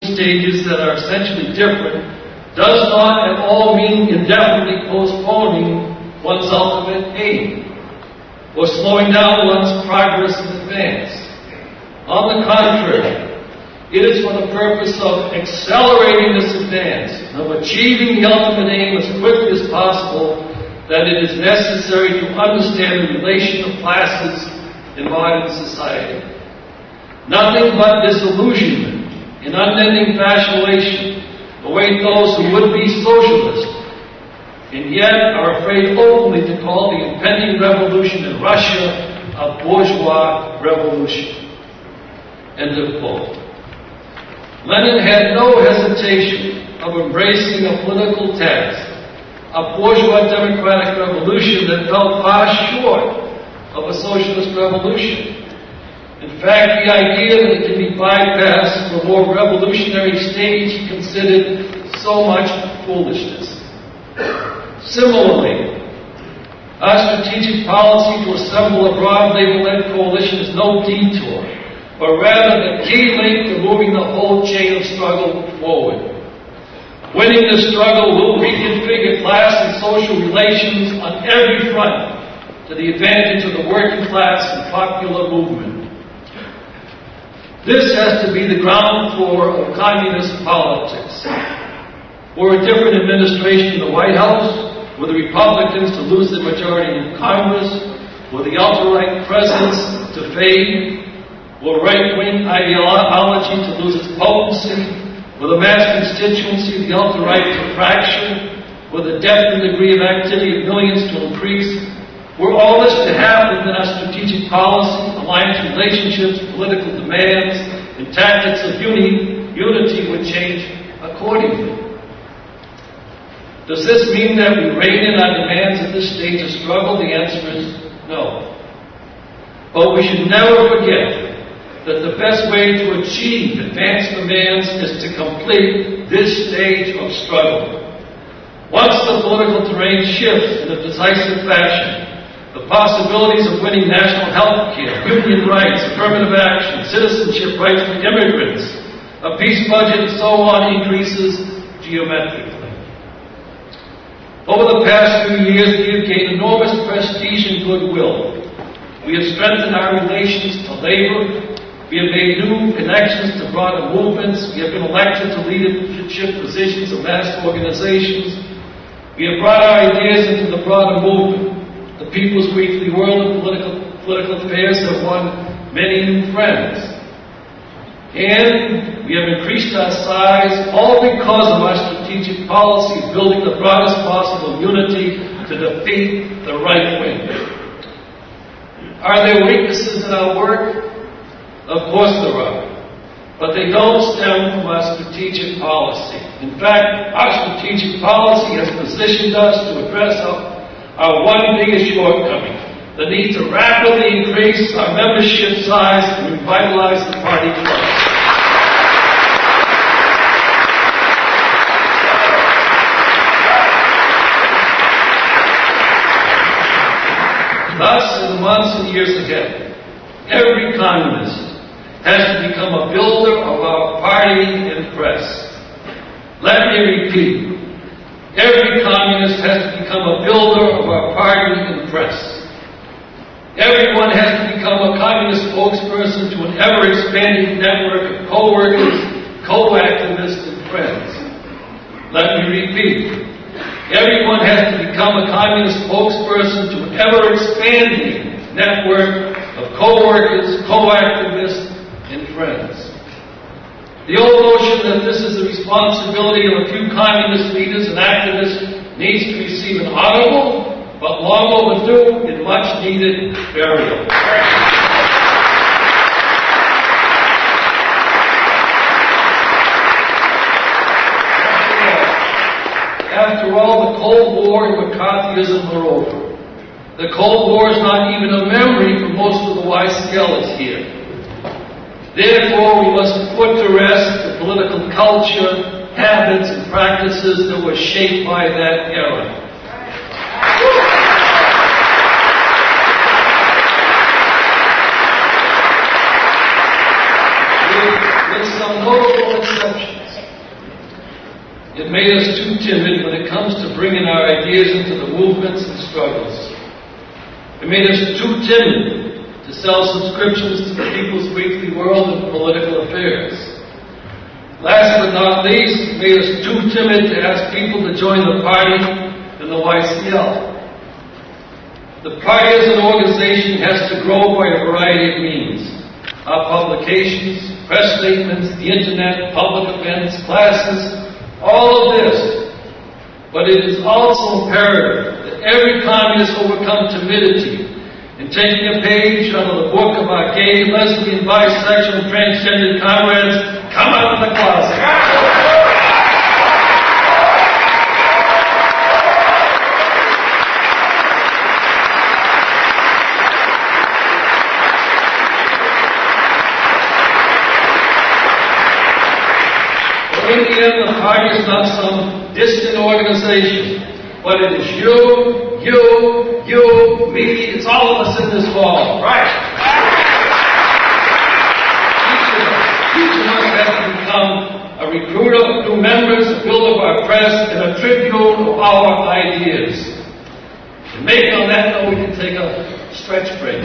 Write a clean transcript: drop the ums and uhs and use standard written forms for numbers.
stages that are essentially different does not at all mean indefinitely postponing one's ultimate aim or slowing down one's progress and advance. On the contrary, it is for the purpose of accelerating this advance, of achieving the ultimate aim as quickly as possible, that it is necessary to understand the relation of classes in modern society. Nothing but disillusionment and unending fascination await those who would be socialists, and yet are afraid openly to call the impending revolution in Russia a bourgeois revolution. End of quote. Lenin had no hesitation of embracing a political task, a bourgeois democratic revolution that fell far short of a socialist revolution. In fact, the idea that it can be bypassed to a more revolutionary stage he considered so much foolishness. Similarly, our strategic policy to assemble a broad labor-led coalition is no detour, but rather the key link to moving the whole chain of struggle forward. Winning the struggle will reconfigure class and social relations on every front to the advantage of the working class and popular movement. This has to be the ground floor of communist politics. Were a different administration in the White House, were the Republicans to lose their majority in Congress, were the ultra-right presidents to fade, were right-wing ideology to lose its potency, were the mass constituency of the ultra-right to fracture, were the depth and degree of activity of millions to increase, were all this to happen, then our strategic policy, alliance relationships, political demands, and tactics of unity would change accordingly. Does this mean that we rein in our demands at this stage of struggle? The answer is no. But we should never forget that the best way to achieve advanced demands is to complete this stage of struggle. Once the political terrain shifts in a decisive fashion, the possibilities of winning national health care, union rights, affirmative action, citizenship rights for immigrants, a peace budget, and so on increases geometrically. Over the past few years, we have gained enormous prestige and goodwill. We have strengthened our relations to labor. We have made new connections to broader movements. We have been elected to leadership positions of mass organizations. We have brought our ideas into the broader movement. The People's Weekly World of Political Affairs have won many new friends. And we have increased our size all because of our strategic policy of building the broadest possible unity to defeat the right wing. Are there weaknesses in our work? Of course there are. But they don't stem from our strategic policy. In fact, our strategic policy has positioned us to address our one biggest shortcoming, the need to rapidly increase our membership size and revitalize the party clubs. Thus, in the months and years ahead, every communist has to become a builder of our party and press. Let me repeat. Every communist has to become a builder of our party and press. Everyone has to become a communist spokesperson to an ever-expanding network of co-workers, co-activists, and friends. Let me repeat. Everyone has to become a communist spokesperson to an ever-expanding network of co-workers, co-activists, and friends. The old notion that this is the responsibility of a few communist leaders and activists needs to receive an honorable, but long overdue and much needed burial. After all, the Cold War and McCarthyism are over. The Cold War is not even a memory for most of the YCLers here. Therefore, we must put to rest the political culture, habits, and practices that were shaped by that era. With some notable exceptions. It made us too timid when it comes to bringing our ideas into the movements and struggles. It made us too timid to sell subscriptions to the People's Weekly World and Political Affairs. Last but not least, it made us too timid to ask people to join the party and the YCL. The party as an organization has to grow by a variety of means. Our publications, press statements, the internet, public events, classes, all of this. But it is also imperative that every communist overcome timidity in taking a page out of the book of our gay, lesbian, bisexual, transgender comrades. Come out of the closet. In the end, the party is not some distant organization, but it is you, me, it's all of us in this hall, right? Each of us has to become a recruiter of new members, a builder of our press, and a tribune of our ideas. And maybe on that note we can take a stretch break.